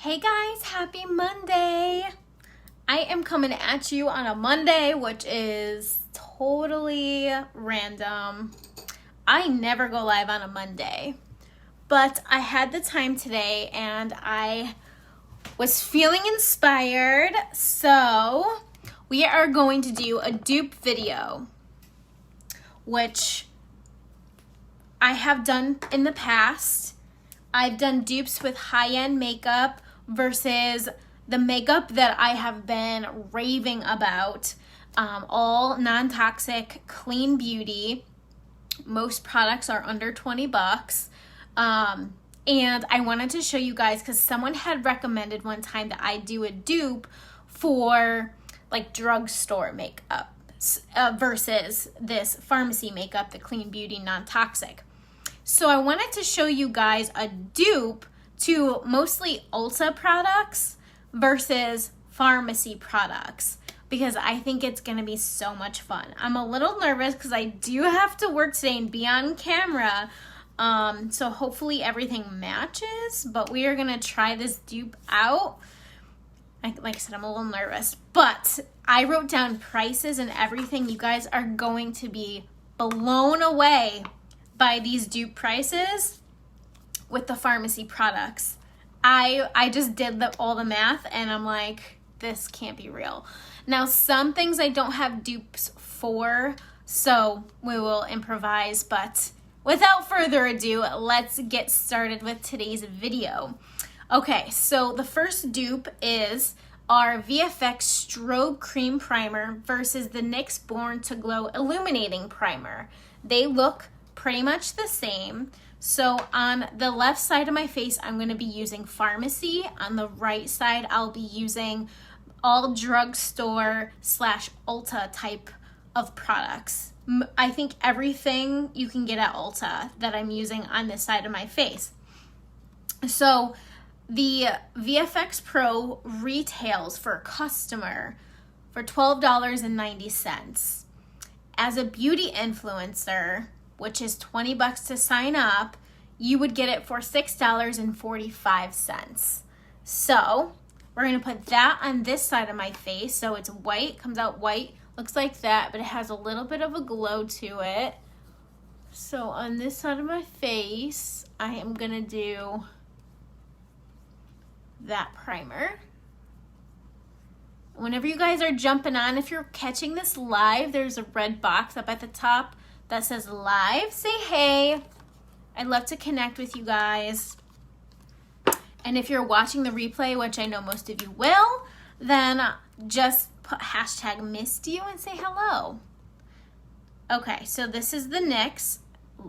Hey guys, happy Monday. I am coming at you on a Monday, which is totally random. I never go live on a Monday, but I had the time today and I was feeling inspired, so we are going to do a dupe video, which I have done in the past. I've done dupes with high-end makeup versus the makeup that I have been raving about, all non-toxic, clean beauty. Most products are under 20 bucks. And I wanted to show you guys because someone had recommended one time that I do a dupe for like drugstore makeup versus this pharmacy makeup, the clean beauty, non-toxic. So I wanted to show you guys a dupe to mostly Ulta products versus pharmacy products because I think it's going to be so much fun. I'm a little nervous because I do have to work today and be on camera. So hopefully everything matches, but we are going to try this dupe out. Like I said, I'm a little nervous, but I wrote down prices and everything. You guys are going to be blown away by these dupe prices with the pharmacy products. I just did all the math and I'm like, this can't be real. Now, some things I don't have dupes for, so we will improvise, but without further ado, let's get started with today's video. Okay, so the first dupe is our VFX Strobe Cream Primer versus the NYX Born to Glow Illuminating Primer. They look pretty much the same. So on the left side of my face, I'm going to be using Farmasi. On the right side, I'll be using all drugstore / Ulta type of products. I think everything you can get at Ulta that I'm using on this side of my face. So the VFX Pro retails for a customer for $12.90. As a beauty influencer, which is 20 bucks to sign up, you would get it for $6.45. So we're gonna put that on this side of my face. So it's white, comes out white, looks like that, but it has a little bit of a glow to it. So on this side of my face, I am gonna do that primer. Whenever you guys are jumping on, if you're catching this live, there's a red box up at the top that says live. Say hey. I'd love to connect with you guys. And if you're watching the replay, which I know most of you will, then just put hashtag missed you and say hello. Okay, so this is the NYX.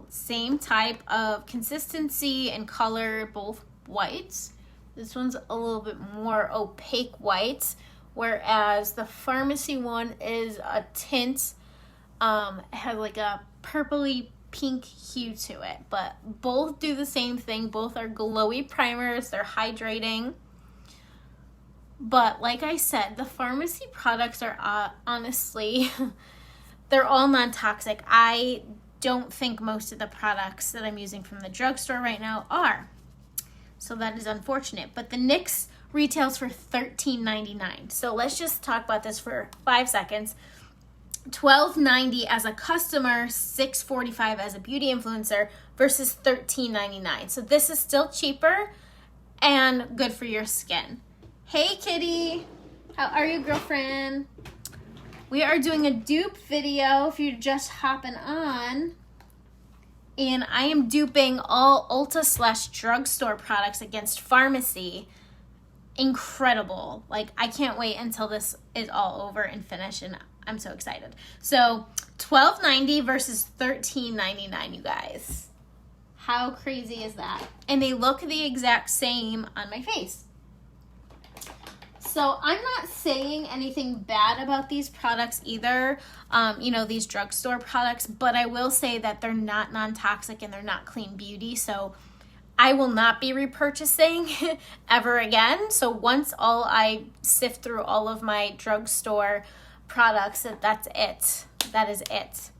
Same type of consistency and color, both whites. This one's a little bit more opaque white, whereas the Farmasi one is a tint. It has like a purpley pink hue to it, but both do the same thing. Both are glowy primers. They're hydrating. But like I said, the Farmasi products are honestly, they're all non-toxic. I don't think most of the products that I'm using from the drugstore right now are. So that is unfortunate. But the NYX retails for $13.99. So let's just talk about this for 5 seconds. $12.90 as a customer, $6.45 as a beauty influencer versus $13.99. So this is still cheaper and good for your skin. Hey Kitty, how are you, girlfriend? We are doing a dupe video if you're just hopping on. And I am duping all Ulta / drugstore products against Farmasi. Incredible. Like, I can't wait until this is all over and finished, and I'm so excited. So $12.90 versus $13.99, you guys. How crazy is that? And they look the exact same on my face. So I'm not saying anything bad about these products either, these drugstore products, but I will say that they're not non-toxic and they're not clean beauty. So I will not be repurchasing ever again. So once I sift through all of my drugstore products, that's it. That is it.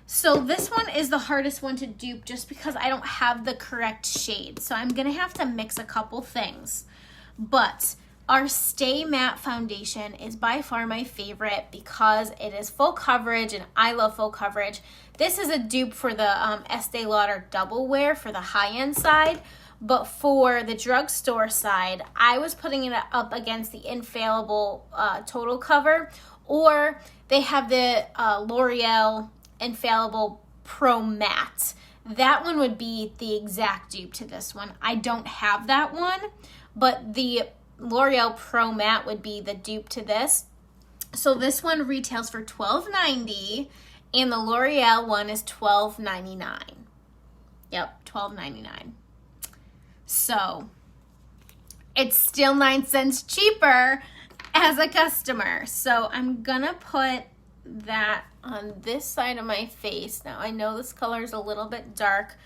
So this one is the hardest one to dupe just because I don't have the correct shade. So I'm going to have to mix a couple things. But our Stay Matte foundation is by far my favorite because it is full coverage, and I love full coverage. This is a dupe for the Estee Lauder Double Wear for the high-end side, but for the drugstore side, I was putting it up against the Infallible Total Cover, or they have the L'Oreal Infallible Pro Matte. That one would be the exact dupe to this one. I don't have that one, but the L'Oreal Pro Matte would be the dupe to this. So this one retails for $12.90, and the L'Oreal one is $12.99. Yep, $12.99. So it's still 9 cents cheaper as a customer. So I'm gonna put that on this side of my face. Now I know this color is a little bit dark.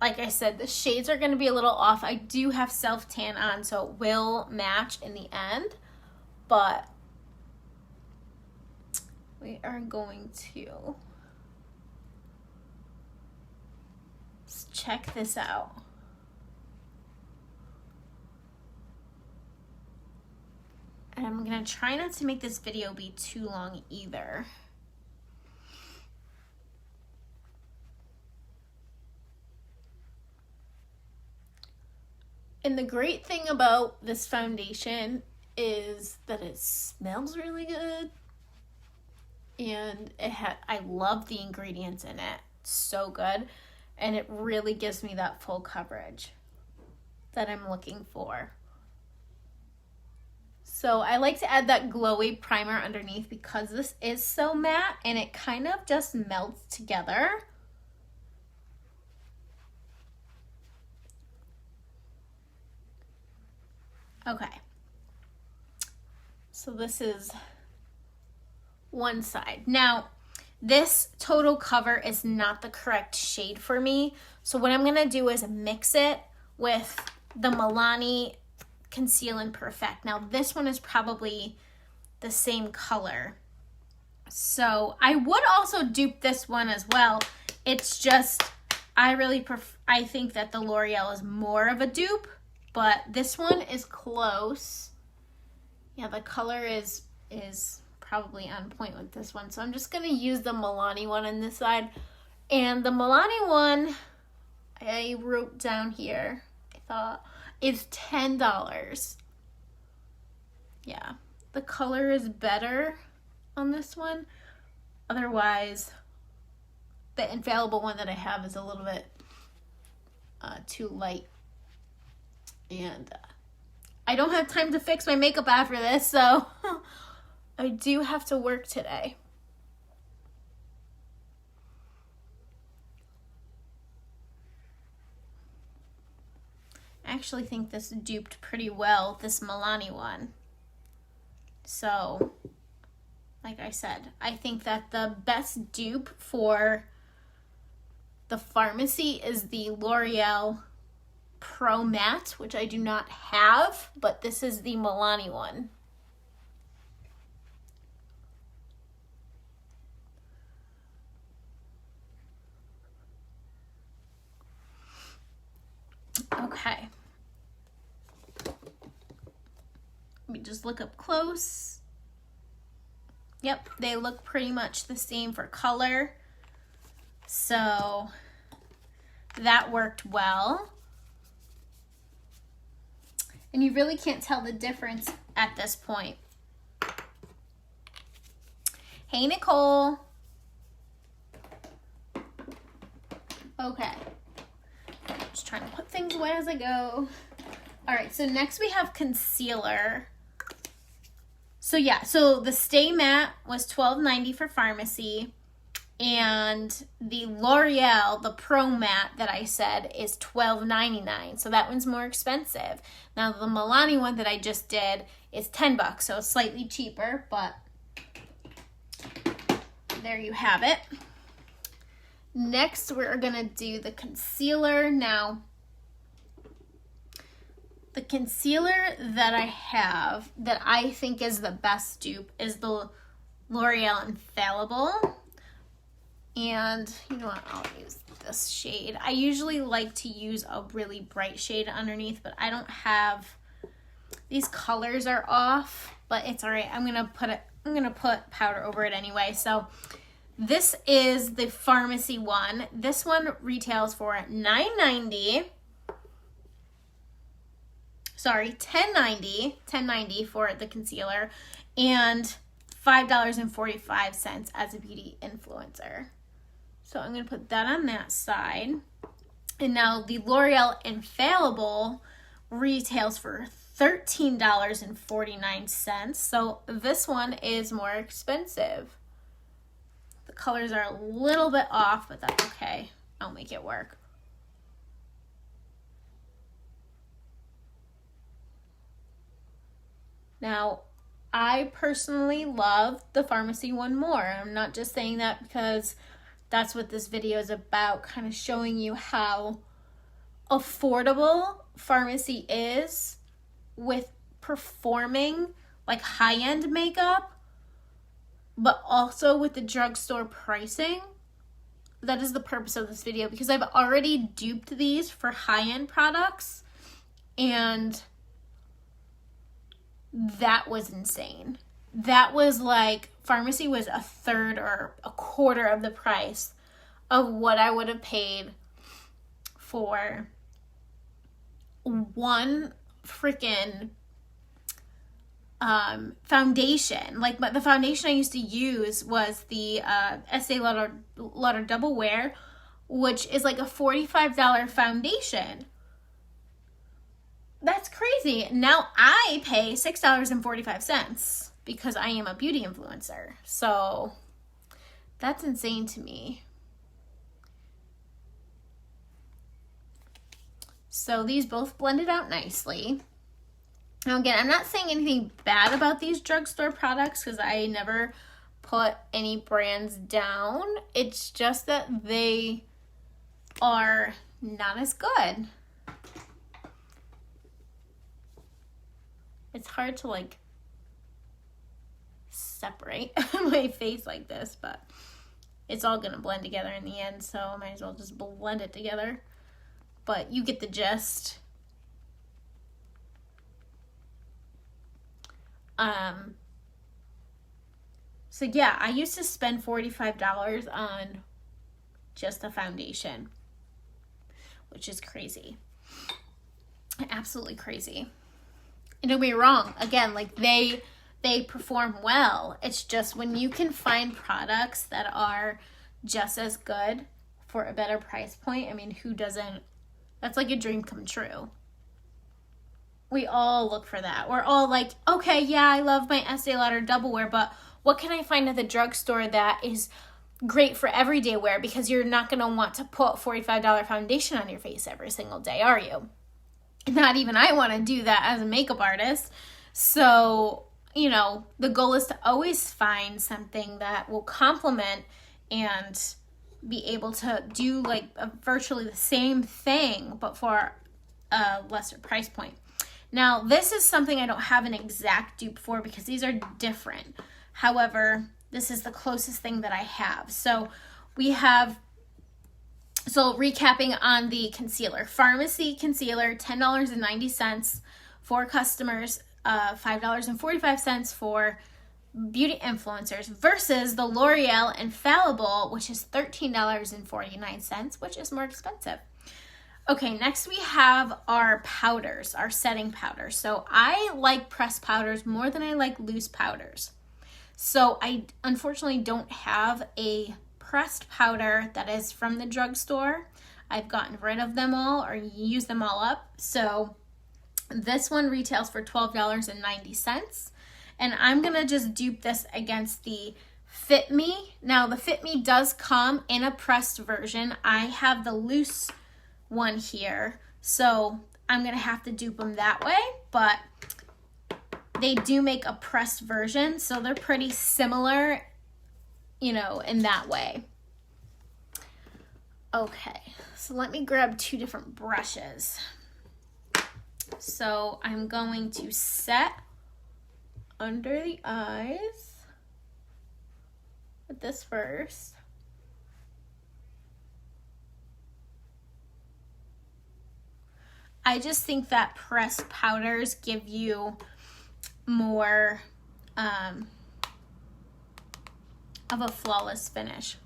Like I said, the shades are going to be a little off. I do have self-tan on, so it will match in the end. But we are going to check this out. And I'm going to try not to make this video be too long either. And the great thing about this foundation is that it smells really good. And I love the ingredients in it. It's so good. And it really gives me that full coverage that I'm looking for. So I like to add that glowy primer underneath because this is so matte and it kind of just melts together. Okay, so this is one side. Now, this total cover is not the correct shade for me. So what I'm gonna do is mix it with the Milani Conceal and Perfect. Now, this one is probably the same color. So I would also dupe this one as well. It's just, I think that the L'Oreal is more of a dupe. But this one is close. Yeah, the color is probably on point with this one. So I'm just going to use the Milani one on this side. And the Milani one, I wrote down here, I thought, is $10. Yeah, the color is better on this one. Otherwise, the Infallible one that I have is a little bit too light. And I don't have time to fix my makeup after this, so I do have to work today. I actually think this duped pretty well, this Milani one. So, like I said, I think that the best dupe for the Farmasi is the L'Oreal Pro Matte, which I do not have, but this is the Milani one. Okay. Let me just look up close. Yep, they look pretty much the same for color. So that worked well. And you really can't tell the difference at this point. Hey, Nicole. Okay. Just trying to put things away as I go. All right, so next we have concealer. So yeah, so the Stay Matte was $12.90 for Farmasi. And the L'Oreal, the Pro Matte that I said, is $12.99. So that one's more expensive. Now the Milani one that I just did is $10, so it's slightly cheaper, but there you have it. Next, we're gonna do the concealer. Now, the concealer that I have that I think is the best dupe is the L'Oreal Infallible. And you know what, I'll use this shade. I usually like to use a really bright shade underneath, but I don't have These colors are off, but it's all right. I'm gonna put powder over it anyway. So this is the Farmasi one. This one retails for $9.90. Sorry, $10.90 for the concealer, and $5.45 as a beauty influencer. So I'm going to put that on that side. And now the L'Oreal Infallible retails for $13.49. So this one is more expensive. The colors are a little bit off, but that's okay. I'll make it work. Now, I personally love the Farmasi one more. I'm not just saying that because that's what this video is about, kind of showing you how affordable Farmasi is with performing like high-end makeup, but also with the drugstore pricing. That is the purpose of this video, because I've already duped these for high-end products, and that was insane. That was like, Farmasi was a third or a quarter of the price of what I would have paid for one freaking foundation. Like, but the foundation I used to use was the Estee Lauder Double Wear, which is like a $45 foundation. That's crazy. Now I pay $6.45 because I am a beauty influencer. So that's insane to me. So these both blended out nicely. Now again, I'm not saying anything bad about these drugstore products because I never put any brands down. It's just that they are not as good. It's hard to like separate my face like this, but it's all gonna blend together in the end, so I might as well just blend it together. But you get the gist. So yeah, I used to spend $45 on just a foundation, which is crazy. Absolutely crazy. And don't get me wrong, again, like they perform well. It's just when you can find products that are just as good for a better price point, I mean, who doesn't? That's like a dream come true. We all look for that. We're all like, okay, yeah, I love my Estee Lauder Double Wear, but what can I find at the drugstore that is great for everyday wear? Because you're not going to want to put $45 foundation on your face every single day, are you? Not even I want to do that as a makeup artist. So, you know, the goal is to always find something that will complement and be able to do like virtually the same thing, but for a lesser price point. Now, this is something I don't have an exact dupe for because these are different. However, this is the closest thing that I have. So we have, so recapping on the concealer. Farmasi concealer, $10.90 for customers, $5.45 for beauty influencers, versus the L'Oreal Infallible, which is $13.49, which is more expensive. Okay, next we have our powders, our setting powders. So I like pressed powders more than I like loose powders. So I unfortunately don't have a pressed powder that is from the drugstore. I've gotten rid of them all or used them all up. So this one retails for $12.90. And I'm going to just dupe this against the Fit Me. Now the Fit Me does come in a pressed version. I have the loose one here, so I'm gonna have to dupe them that way, but they do make a pressed version, so they're pretty similar, you know, in that way. Okay, so let me grab two different brushes. So I'm going to set under the eyes with this first. I just think that pressed powders give you more of a flawless finish.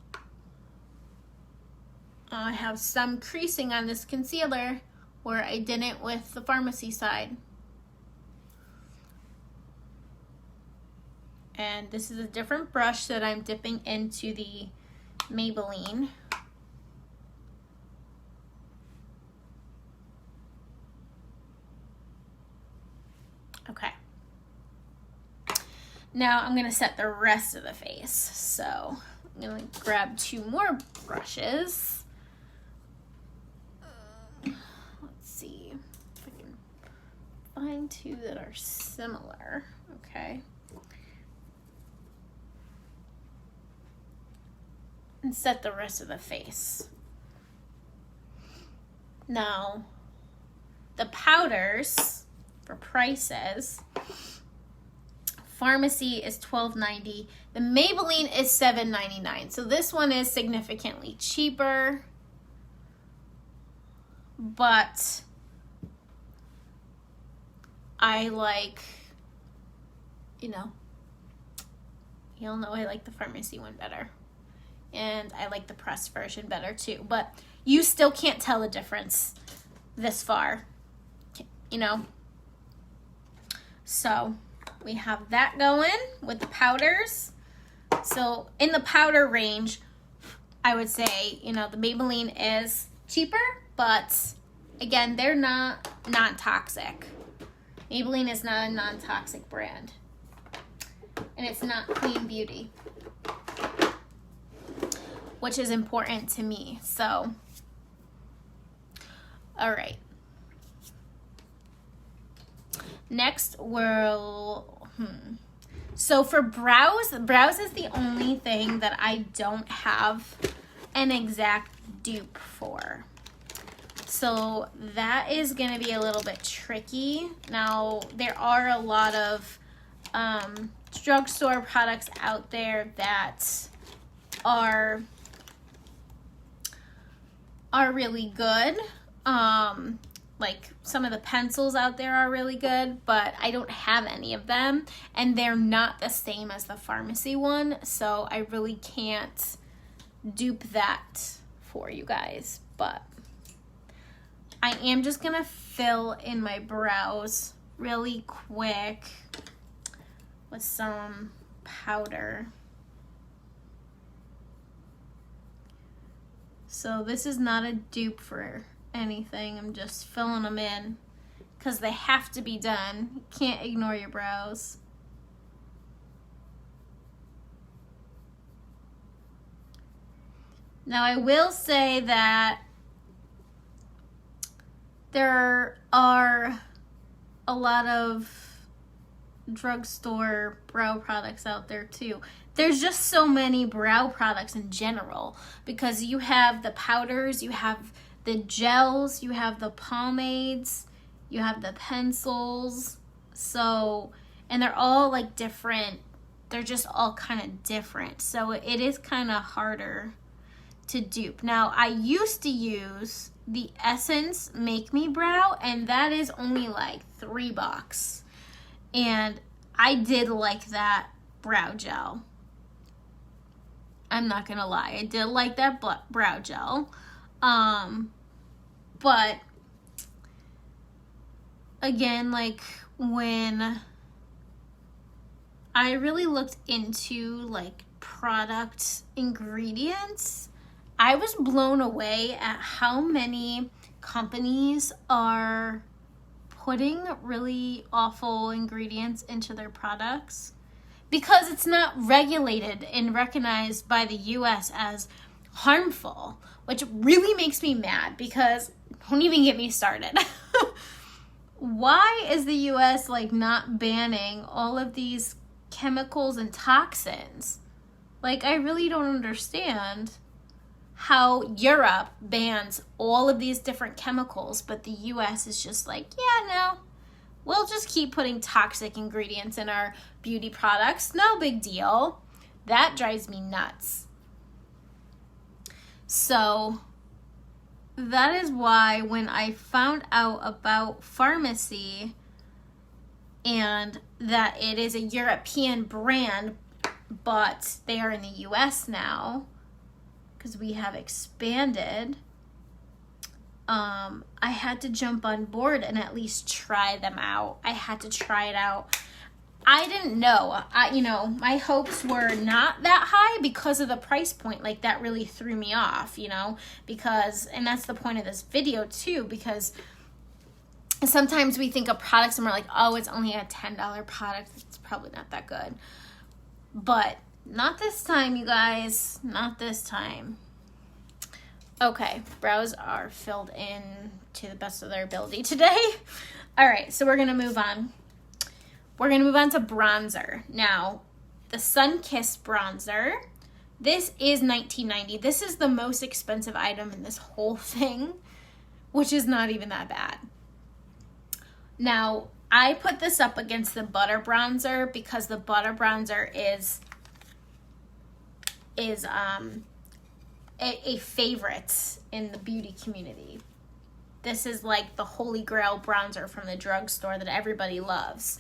I have some creasing on this concealer where I didn't with the Farmasi side. And this is a different brush that I'm dipping into the Maybelline. Okay. Now I'm going to set the rest of the face. So I'm going to grab 2 more brushes. Let's see if I can find 2 that are similar. Okay. And set the rest of the face. Now, the powders for prices, Farmasi is $12.90. The Maybelline is $7.99. So this one is significantly cheaper. But I like, you'll know I like the Farmasi one better. And I like the pressed version better too. But you still can't tell the difference this far, So we have that going with the powders. So in the powder range, I would say, the Maybelline is cheaper, but again, they're not non-toxic. Maybelline is not a non-toxic brand. And it's not clean beauty, which is important to me. So, all right. Next, so for brows is the only thing that I don't have an exact dupe for. So that is going to be a little bit tricky. Now, there are a lot of drugstore products out there that are really good. Like some of the pencils out there are really good, but I don't have any of them, and they're not the same as the Farmasi one, so I really can't dupe that for you guys. But I am just gonna fill in my brows really quick with some powder. So this is not a dupe for anything. I'm just filling them in because they have to be done. You can't ignore your brows. Now I will say that there are a lot of drugstore brow products out there too. There's just so many brow products in general because you have the powders, you have the gels, you have the pomades, you have the pencils. So, and they're all like different. They're just all kind of different. So it is kind of harder to dupe. Now, I used to use the Essence Make Me Brow, and that is only like $3. And I did like that brow gel. I'm not gonna lie, I did like that brow gel. But again, like when I really looked into like product ingredients, I was blown away at how many companies are putting really awful ingredients into their products because it's not regulated and recognized by the US as harmful, which really makes me mad because don't even get me started. Why is the US like not banning all of these chemicals and toxins? Like, I really don't understand how Europe bans all of these different chemicals, but the US is just like, yeah, no, we'll just keep putting toxic ingredients in our beauty products. No big deal. That drives me nuts. So that is why when I found out about Farmasi and that it is a European brand, but they are in the US now because we have expanded, I had to jump on board and at least try them out. I had to try it out. I didn't know. My hopes were not that high because of the price point. Like, that really threw me off, because, and that's the point of this video too, because sometimes we think of products and we're like, oh, it's only a $10 product. It's probably not that good. But not this time, you guys. Not this time. Okay, brows are filled in to the best of their ability today. All right, so we're going to move on. We're going to move on to bronzer. Now, the Sun-Kissed bronzer. This is $19.90. This is the most expensive item in this whole thing, which is not even that bad. Now, I put this up against the Butter Bronzer because the Butter Bronzer is a favorite in the beauty community. This is like the holy grail bronzer from the drugstore that everybody loves.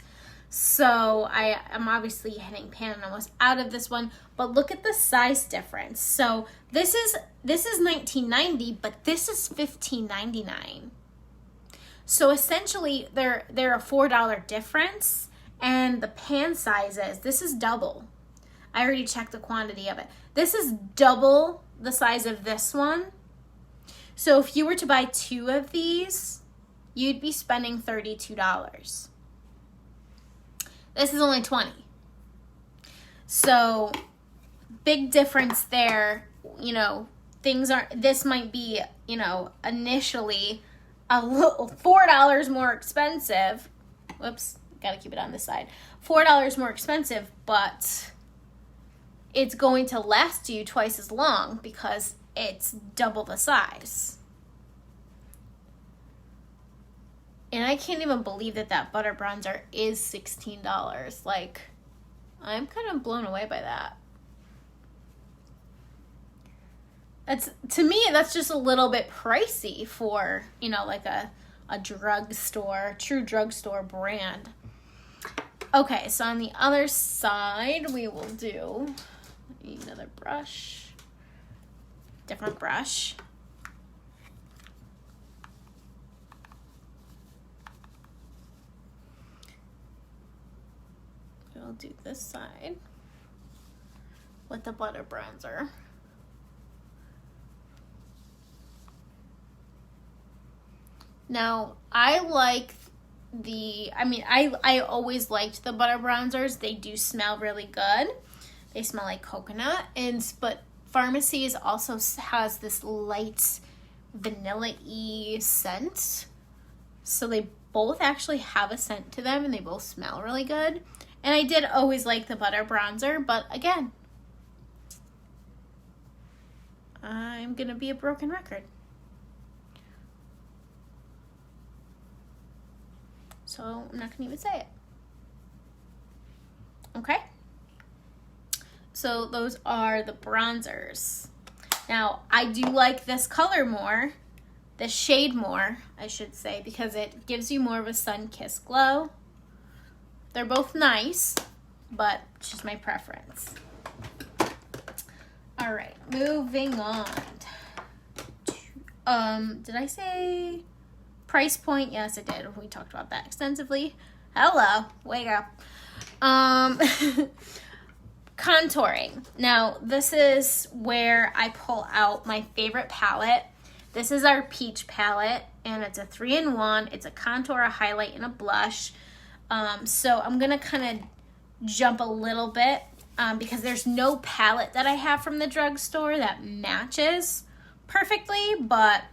So I am obviously hitting pan and almost out of this one, but look at the size difference. So this is $19.90, but this is $15.99. So essentially they're a $4 difference, and the pan sizes, this is double. I already checked the quantity of it. This is double the size of this one. So if you were to buy 2 of these, you'd be spending $32. This is only $20. So big difference there. This might be, initially a little $4 more expensive. Whoops, gotta keep it on this side. $4 more expensive, but it's going to last you twice as long because it's double the size. And I can't even believe that Butter Bronzer is $16. Like, I'm kind of blown away by that. To me, that's just a little bit pricey for, like a drugstore, true drugstore brand. Okay, so on the other side, we will do another brush, different brush. We'll do this side with the Butter Bronzer. Now, I always liked the Butter Bronzers. They do smell really good. They smell like coconut. But Farmasi also has this light vanilla-y scent. So they both actually have a scent to them, and they both smell really good. And I did always like the Butter Bronzer, but again, I'm going to be a broken record. So I'm not going to even say it. Okay? So those are the bronzers. Now, I do like this color more, this shade more, I should say, because it gives you more of a sun-kissed glow. They're both nice, but it's just my preference. All right, moving on. Did I say price point? Yes, I did. We talked about that extensively. Hello, wake up. Contouring. Now, this is where I pull out my favorite palette. This is our Peach palette, and it's a 3-in-1. It's a contour, a highlight, and a blush. So I'm going to kind of jump a little bit because there's no palette that I have from the drugstore that matches perfectly, but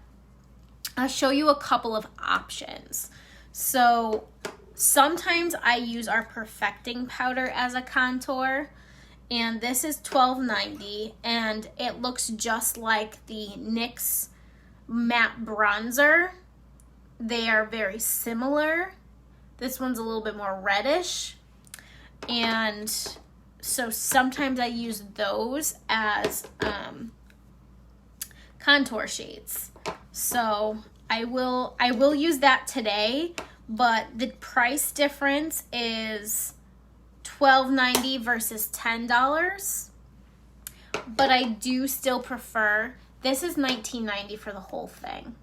I'll show you a couple of options. So sometimes I use our Perfecting powder as a contour, and this is $12.90, and it looks just like the NYX matte bronzer. They are very similar. This one's a little bit more reddish, and so sometimes I use those as contour shades. So I will use that today, but the price difference is $12.90 versus $10. But I do still prefer, this is $19.90 for the whole thing.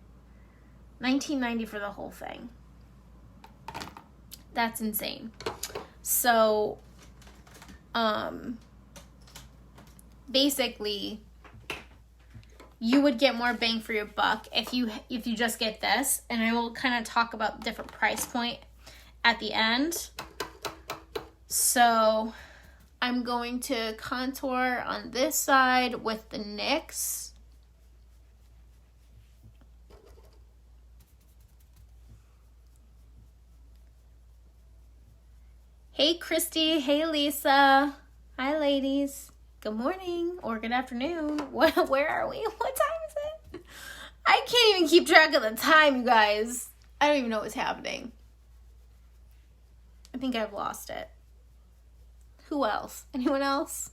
$19.90 for the whole thing. That's insane. So, basically, you would get more bang for your buck if you just get this, and I will kind of talk about different price point at the end. So I'm going to contour on this side with the NYX. Hey Christy, hey Lisa, hi ladies. Good morning or good afternoon. Where are we? What time is it? I can't even keep track of the time, you guys. I don't even know what's happening. I think I've lost it. Who else? Anyone else?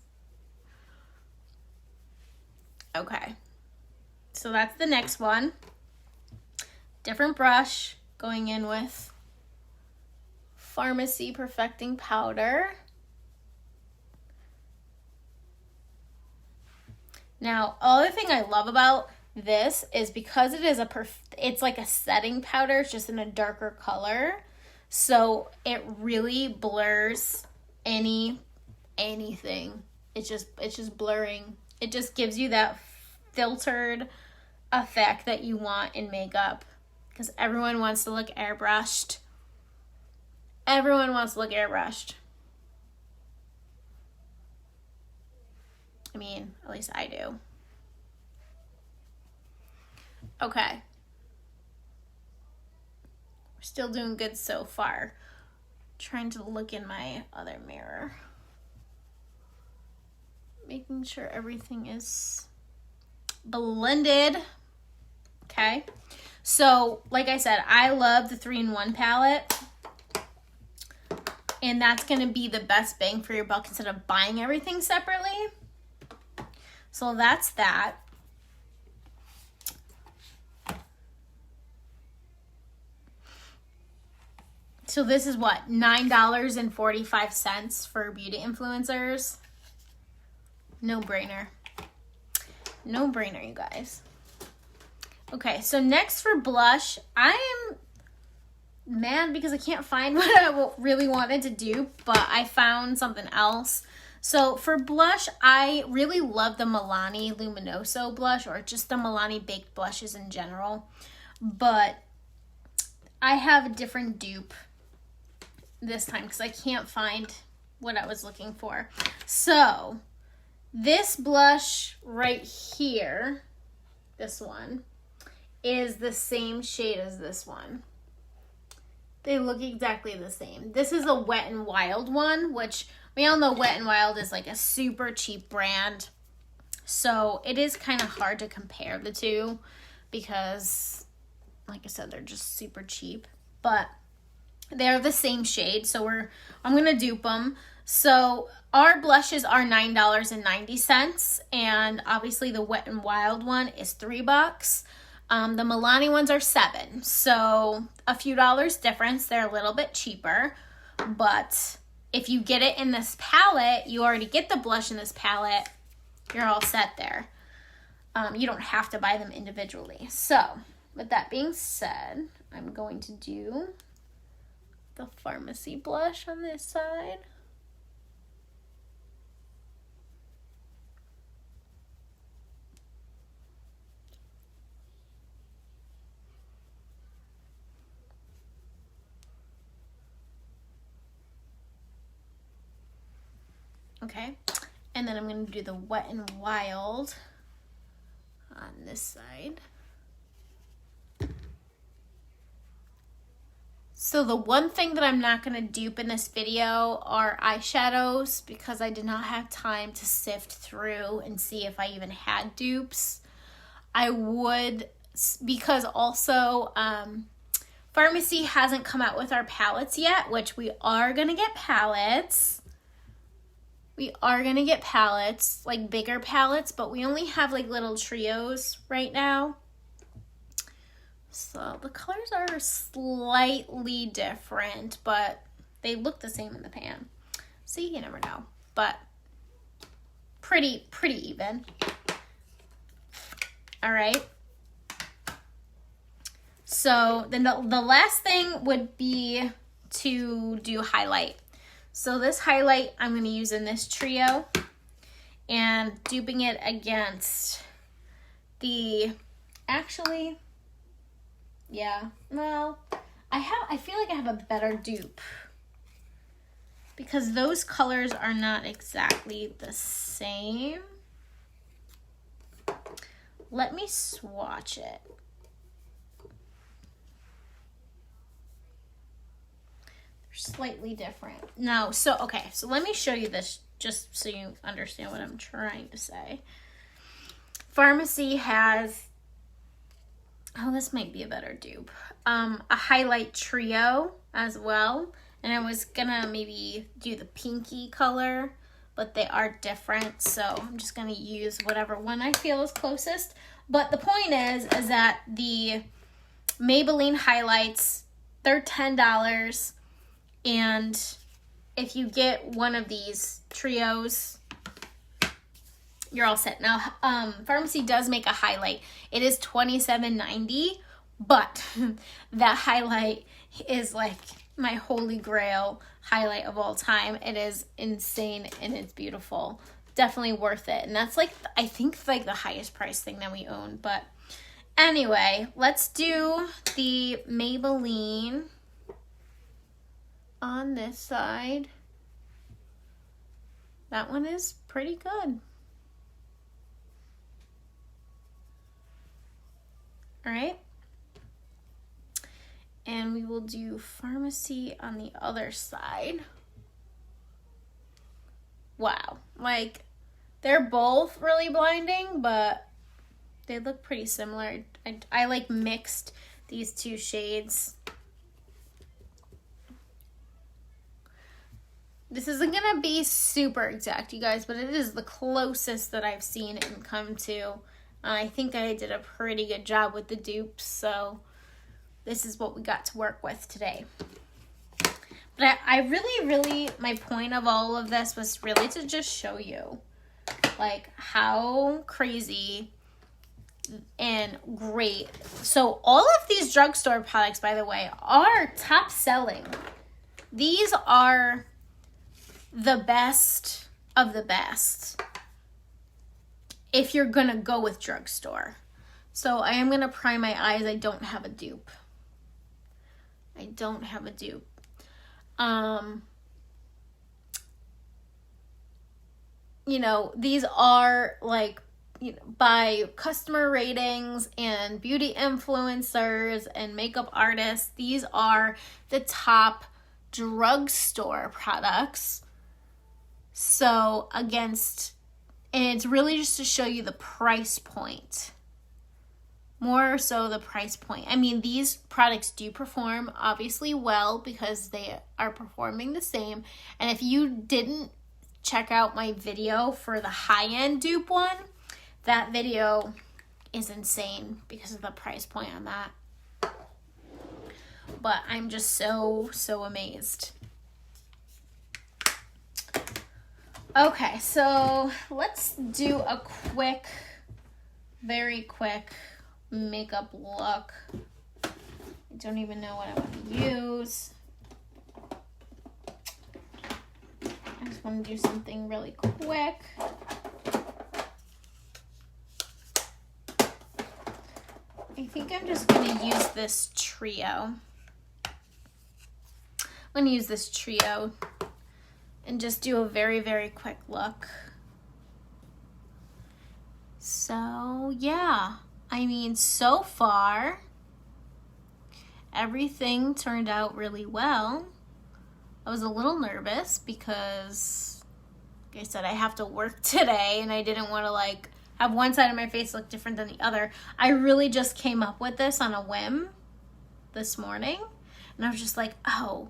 Okay. So that's the next one. Different brush, going in with Farmasi Perfecting Powder. Now, other thing I love about this is because it is it's like a setting powder, it's just in a darker color. So it really blurs anything. It's just blurring. It just gives you that filtered effect that you want in makeup, because everyone wants to look airbrushed. Everyone wants to look airbrushed. I mean, at least I do. Okay. We're still doing good so far. Trying to look in my other mirror. Making sure everything is blended. Okay. So, like I said, I love the 3-in-1 palette. And that's going to be the best bang for your buck instead of buying everything separately. So that's that. So this is what? $9.45 for beauty influencers. No brainer. No brainer, you guys. Okay, so next for blush, I am mad because I can't find what I really wanted to do, but I found something else. So for blush, I really love the Milani Luminoso blush, or just the Milani baked blushes in general. But I have a different dupe this time because I can't find what I was looking for. So this blush right here, this one, is the same shade as this one. They look exactly the same. This is a Wet n Wild one, which we all know Wet n Wild is like a super cheap brand. So it is kind of hard to compare the two because, like I said, they're just super cheap. But they're the same shade, so I'm going to dupe them. So our blushes are $9.90, and obviously the Wet n Wild one is $3. The Milani ones are $7, so a few dollars difference. They're a little bit cheaper, but if you get it in this palette, you already get the blush in this palette, you're all set there. You don't have to buy them individually. So with that being said, I'm going to do the Farmasi blush on this side. Okay, and then I'm going to do the Wet n Wild on this side. So the one thing that I'm not going to dupe in this video are eyeshadows, because I did not have time to sift through and see if I even had dupes. I would, because also Farmasi hasn't come out with our palettes yet, which we are going to get palettes. We are going to get palettes, like bigger palettes, but we only have like little trios right now. So the colors are slightly different, but they look the same in the pan. See, you never know, but pretty even. All right. So then the last thing would be to do highlight. So this highlight I'm going to use in this trio and duping it against the, actually, yeah, well, I feel like I have a better dupe because those colors are not exactly the same. Let me swatch it. They're slightly different. No, so, okay, so let me show you this just so you understand what I'm trying to say. Farmasi has, oh, this might be a better dupe, a highlight trio as well. And I was gonna maybe do the pinky color, but they are different. So I'm just gonna use whatever one I feel is closest. But the point is that the Maybelline highlights, they're $10. And if you get one of these trios, you're all set. Now, Farmasi does make a highlight. It is $27.90, but that highlight is like my holy grail highlight of all time. It is insane and it's beautiful. Definitely worth it. And that's like, I think like the highest price thing that we own. But anyway, let's do the Maybelline on this side. That one is pretty good. All right. And we will do Farmasi on the other side. Wow. Like, they're both really blinding, but they look pretty similar. I like mixed these two shades. This isn't going to be super exact, you guys, but it is the closest that I've seen it come to. I think I did a pretty good job with the dupes, so this is what we got to work with today. But I really, my point of all of this was really to just show you, like, how crazy and great. So all of these drugstore products, by the way, are top selling. These are the best of the best if you're gonna go with drugstore. So I am gonna prime my eyes. I don't have a dupe. I don't have a dupe. You know, these are like, you know, by customer ratings and beauty influencers and makeup artists. These are the top drugstore products. So against, and it's really just to show you the price point. More so the price point. I mean, these products do perform obviously well because they are performing the same. And if you didn't check out my video for the high-end dupe one, that video is insane because of the price point on that. But I'm just so amazed. Okay, so let's do a quick, very quick makeup look. I don't even know what I want to use. I just want to do something really quick. I think I'm just going to use this trio. I'm going to use this trio and just do a very, very quick look. So, yeah. I mean, so far, everything turned out really well. I was a little nervous because, like I said, I have to work today and I didn't want to like have one side of my face look different than the other. I really just came up with this on a whim this morning. And I was just like, oh,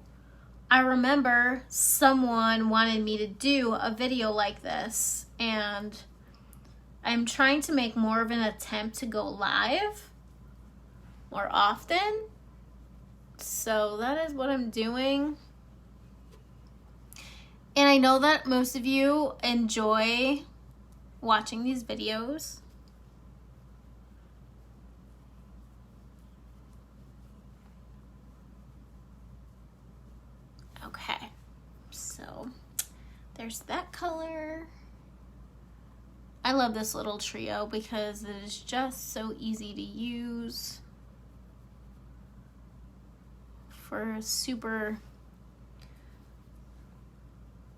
I remember someone wanted me to do a video like this. And I'm trying to make more of an attempt to go live. more often. So that is what I'm doing. And I know that most of you enjoy watching these videos. Okay, so there's that color. I love this little trio because it is just so easy to use for a super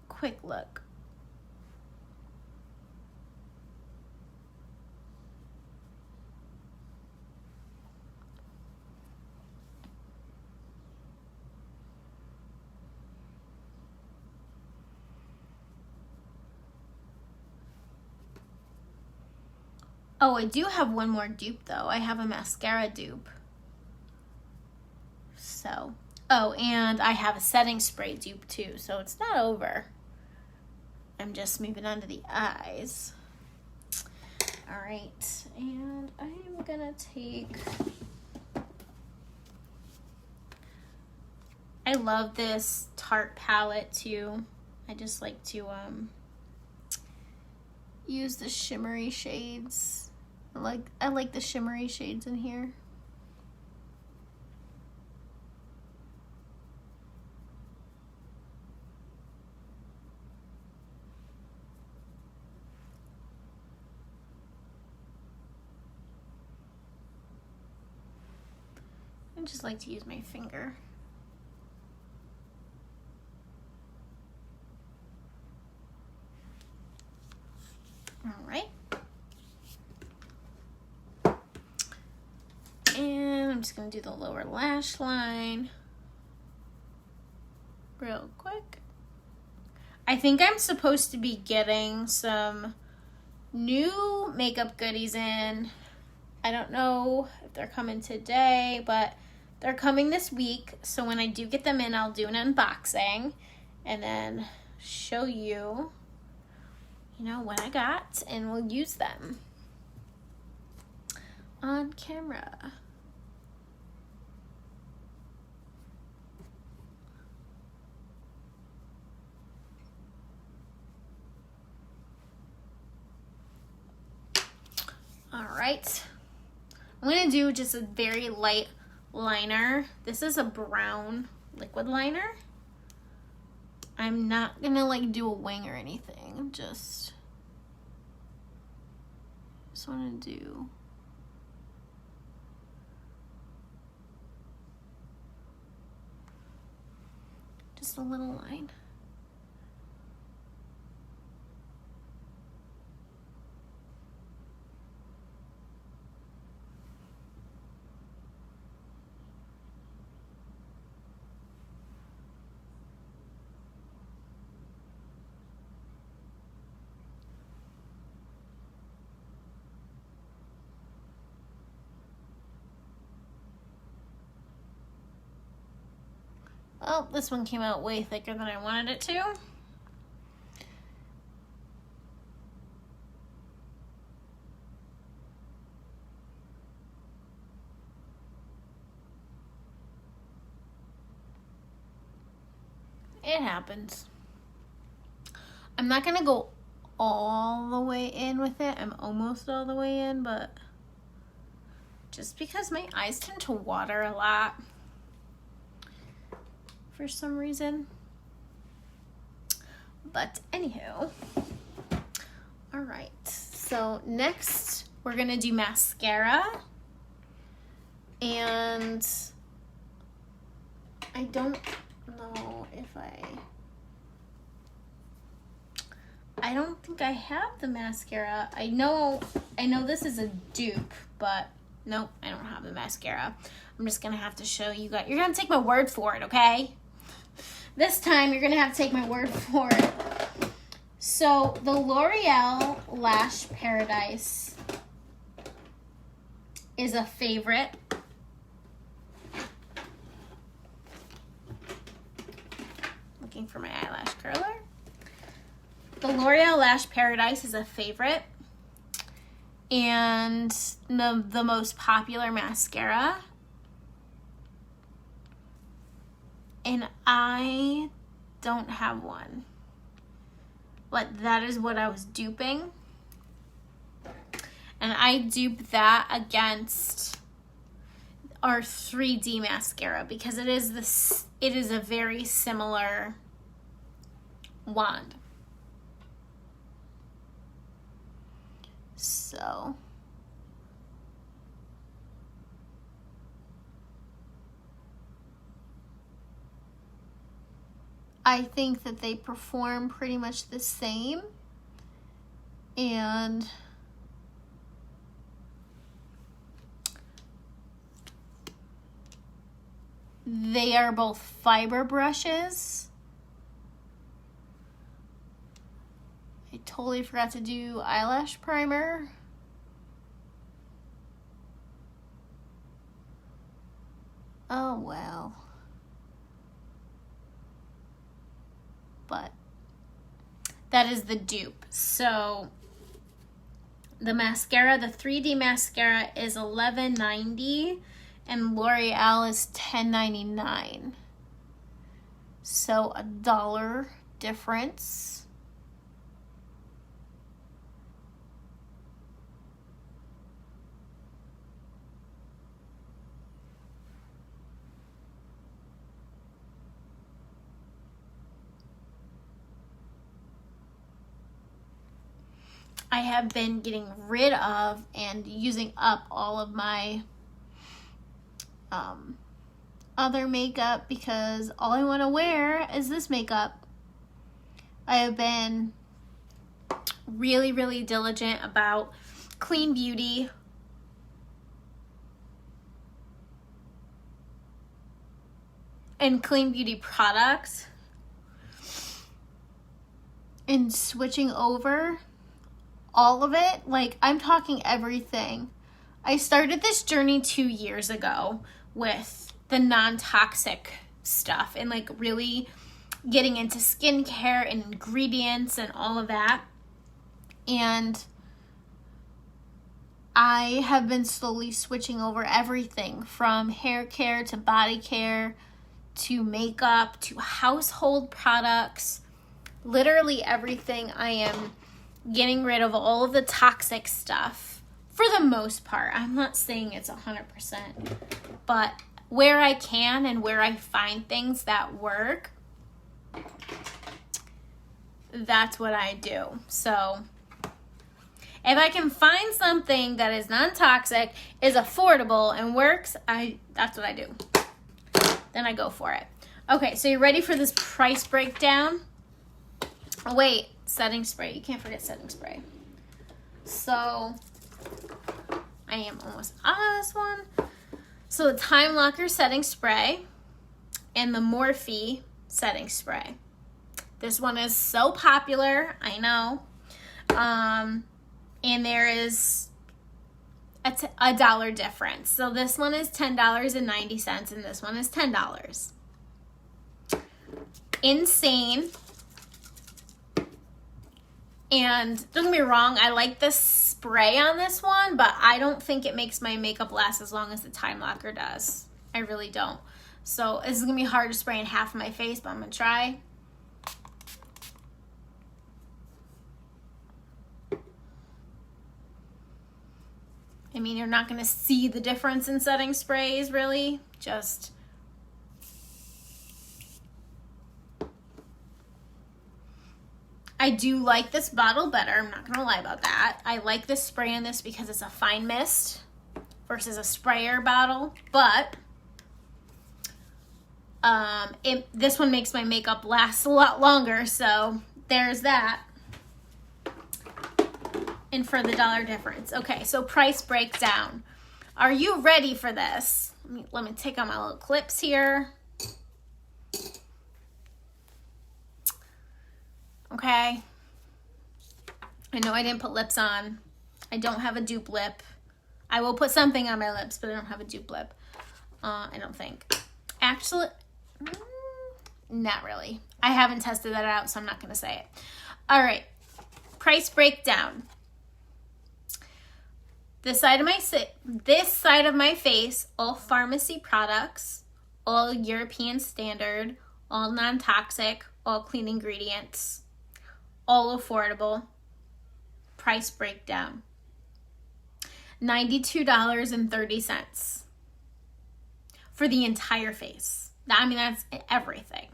quick look. Oh, I do have one more dupe though. I have a mascara dupe. So, oh, and I have a setting spray dupe too, so it's not over. I'm just moving on to the eyes. All right, and I'm gonna take, I love this Tarte palette too. I just like to use the shimmery shades. I like the shimmery shades in here. I just like to use my finger. All right. And I'm just gonna do the lower lash line real quick. I think I'm supposed to be getting some new makeup goodies in. I don't know if they're coming today, but they're coming this week. So when I do get them in, I'll do an unboxing and then show you, what I got, and we'll use them on camera. All right, I'm gonna do just a very light liner. This is a brown liquid liner. I'm not gonna like do a wing or anything. I'm just wanna do just a little line. Oh, this one came out way thicker than I wanted it to. It happens. I'm not gonna go all the way in with it. I'm almost all the way in, but just because my eyes tend to water a lot for some reason. But anywho, all right, so next we're gonna do mascara, and I don't know if I don't think I have the mascara. I know this is a dupe, but nope, I don't have the mascara. I'm just gonna have to show you guys. You're gonna take my word for it, okay? This time you're gonna have to take my word for it. So the L'Oreal Lash Paradise is a favorite. Looking for my eyelash curler. The L'Oreal Lash Paradise is a favorite and the most popular mascara and I don't have one. But that is what I was duping. And I dupe that against our 3D mascara because it is a very similar wand. So I think that they perform pretty much the same, and they are both fiber brushes. I totally forgot to do eyelash primer. Oh well. But that is the dupe. So the mascara, the 3D mascara is $11.90 and L'Oreal is $10.99. So $1 difference. I have been getting rid of and using up all of my other makeup because all I want to wear is this makeup. I have been really, really diligent about clean beauty. And clean beauty products. And switching over all of it. Like, I'm talking everything. I started this journey 2 years ago with the non-toxic stuff and like really getting into skincare and ingredients and all of that. And I have been slowly switching over everything from hair care to body care to makeup to household products. Literally everything. I am getting rid of all of the toxic stuff for the most part. I'm not saying it's 100%, but where I can and where I find things that work, that's what I do. So if I can find something that is non-toxic, is affordable, and works, that's what I do. Then I go for it. Okay, so you ready for this price breakdown? Oh, wait, setting spray. You can't forget setting spray. So I am almost out of this one. So the Time Locker setting spray and the Morphe setting spray. This one is so popular, I know. And there is a dollar difference. So this one is $10.90 and this one is $10. Insane. And don't get me wrong, I like the spray on this one, but I don't think it makes my makeup last as long as the Time Locker does. I really don't. So this is going to be hard to spray in half of my face, but I'm going to try. I mean, you're not going to see the difference in setting sprays, really. Just I do like this bottle better. I'm not going to lie about that. I like this spray in this because it's a fine mist versus a sprayer bottle. But this one makes my makeup last a lot longer. So there's that. And for the dollar difference. Okay, so price breakdown. Are you ready for this? Let me take out my little clips here. Okay. I know I didn't put lips on. I don't have a dupe lip. I will put something on my lips, but I don't have a dupe lip. I don't think. Actually, not really. I haven't tested that out, so I'm not going to say it. All right. Price breakdown. This side of my face, all Farmasi products, all European standard, all non-toxic, all clean ingredients, all affordable. Price breakdown. $92.30 for the entire face. I mean, that's everything.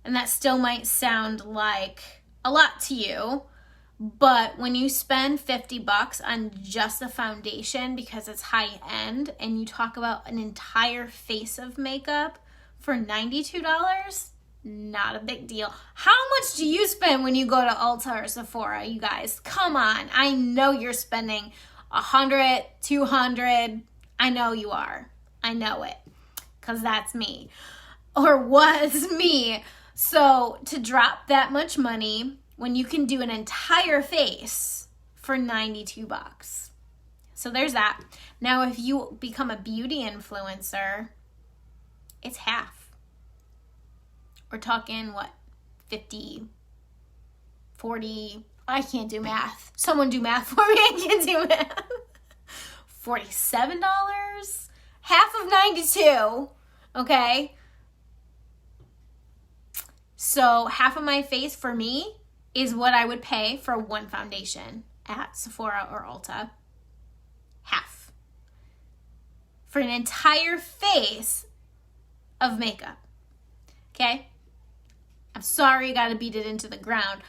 And that still might sound like a lot to you, but when you spend $50 on just a foundation because it's high end, and you talk about an entire face of makeup for $92, not a big deal. How much do you spend when you go to Ulta or Sephora, you guys? Come on. I know you're spending $100, $200. I know you are. I know it, because that's me, or was me. So to drop that much money when you can do an entire face for $92. So there's that. Now, if you become a beauty influencer, it's half. We're talking, what, 50, 40, I can't do math. Someone do math for me, I can't do math. $47? Half of 92, okay? So half of my face for me is what I would pay for one foundation at Sephora or Ulta. Half. For an entire face of makeup, okay? I'm sorry, you gotta beat it into the ground.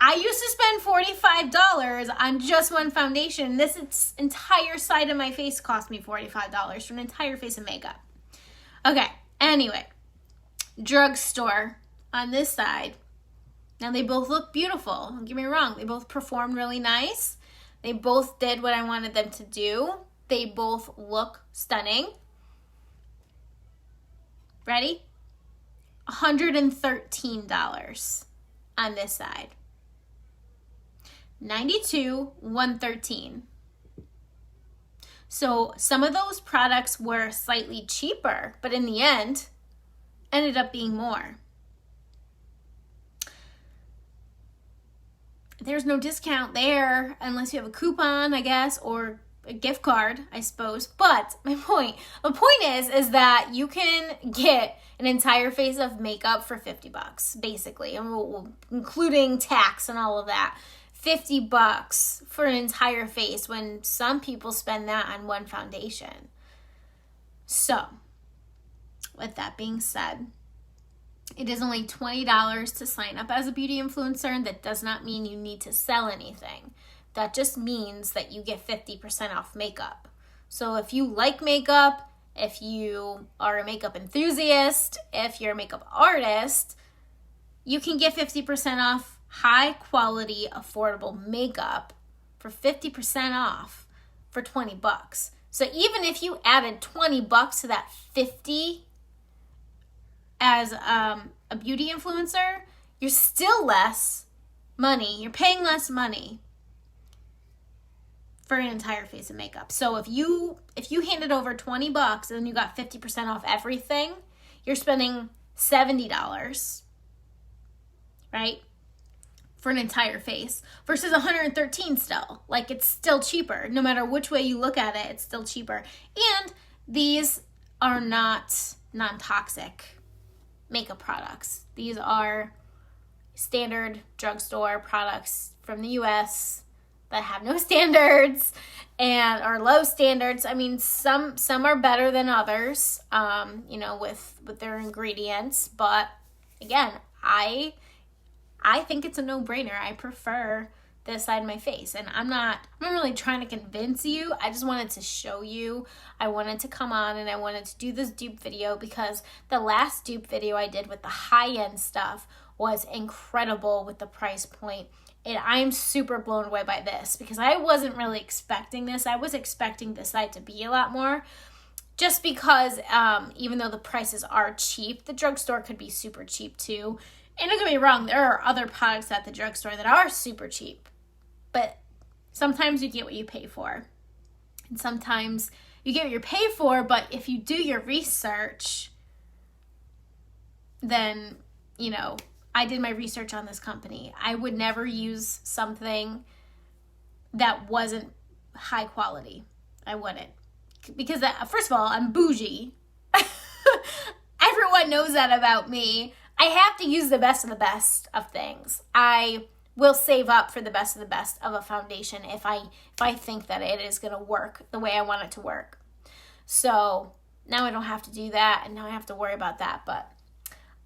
I used to spend $45 on just one foundation. This entire side of my face cost me $45 for an entire face of makeup. Okay, anyway, drugstore on this side. Now, they both look beautiful. Don't get me wrong. They both performed really nice. They both did what I wanted them to do. They both look stunning. Ready? $113 on this side. $92, $113. So some of those products were slightly cheaper, but in the end, ended up being more. There's no discount there unless you have a coupon, I guess, or a gift card, I suppose. But the point is that you can get an entire face of makeup for $50, basically, and including tax and all of that. $50 for an entire face when some people spend that on one foundation. So, with that being said, it is only $20 to sign up as a beauty influencer, and that does not mean you need to sell anything. That just means that you get 50% off makeup. So if you like makeup, if you are a makeup enthusiast, if you're a makeup artist, you can get 50% off high quality, affordable makeup for 50% off for $20. So even if you added $20 to that 50 as a beauty influencer, you're still less money. You're paying less money for an entire face of makeup. So if you handed over $20 and you got 50% off everything, you're spending $70, right? For an entire face versus $113 still. Like, it's still cheaper. No matter which way you look at it, it's still cheaper. And these are not non-toxic makeup products. These are standard drugstore products from the US that have no standards and are low standards. I mean, some are better than others, with their ingredients. But again, I think it's a no-brainer. I prefer this side of my face, and I'm not really trying to convince you. I just wanted to show you. I wanted to come on and I wanted to do this dupe video because the last dupe video I did with the high-end stuff was incredible with the price point. And I'm super blown away by this because I wasn't really expecting this. I was expecting this side to be a lot more, just because even though the prices are cheap, the drugstore could be super cheap too. And don't get me wrong, there are other products at the drugstore that are super cheap. But sometimes you get what you pay for. And sometimes you get what you pay for, but if you do your research, then, I did my research on this company. I would never use something that wasn't high quality. I wouldn't. Because, first of all, I'm bougie. Everyone knows that about me. I have to use the best of things. I will save up for the best of a foundation if I think that it is going to work the way I want it to work. So now I don't have to do that, and now I have to worry about that. But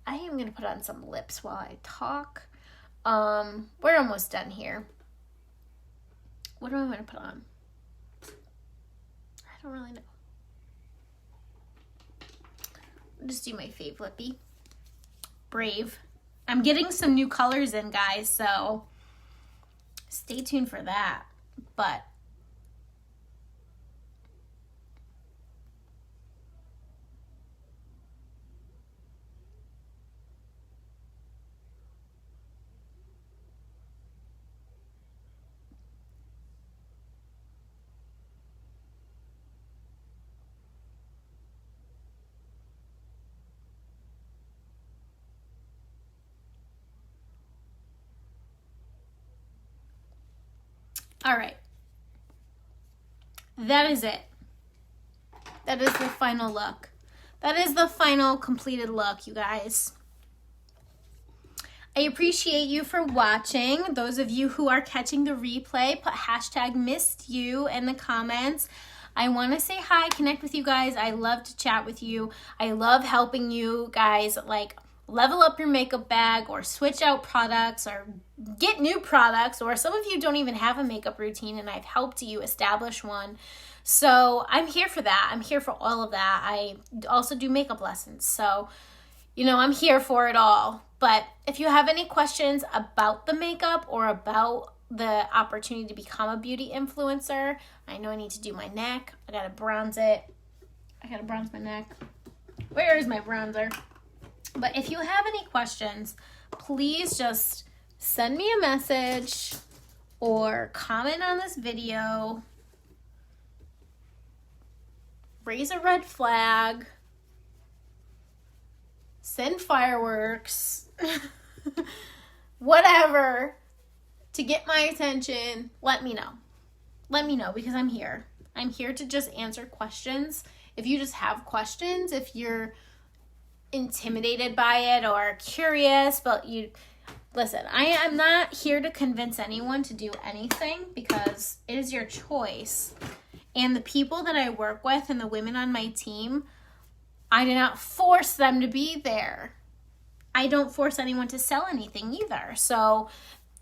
I am going to put on some lips while I talk. We're almost done here. What do I want to put on? I don't really know. I'll just do my fave lippy. Brave. I'm getting some new colors in, guys, so stay tuned for that. But all right. That is it. That is the final look. That is the final completed look, you guys. I appreciate you for watching. Those of you who are catching the replay, put hashtag missed you in the comments. I want to say hi, connect with you guys. I love to chat with you. I love helping you guys like level up your makeup bag or switch out products or get new products, or some of you don't even have a makeup routine and I've helped you establish one. So I'm here for that. I'm here for all of that. I also do makeup lessons. So, you know, I'm here for it all. But if you have any questions about the makeup or about the opportunity to become a beauty influencer, I know I need to do my neck. I gotta bronze it. I gotta bronze my neck. Where is my bronzer? But if you have any questions, please just send me a message or comment on this video. Raise a red flag. Send fireworks. Whatever. To get my attention, let me know. Let me know, because I'm here. I'm here to just answer questions. If you just have questions, if you're intimidated by it or curious, but you listen, I am not here to convince anyone to do anything, because it is your choice. And the people that I work with and the women on my team, I do not force them to be there. I don't force anyone to sell anything either. So,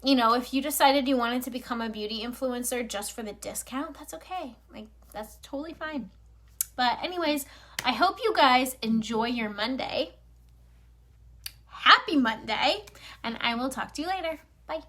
you know, if you decided you wanted to become a beauty influencer just for the discount, that's okay. Like, that's totally fine. But anyways, I hope you guys enjoy your Monday. Happy Monday, and I will talk to you later. Bye.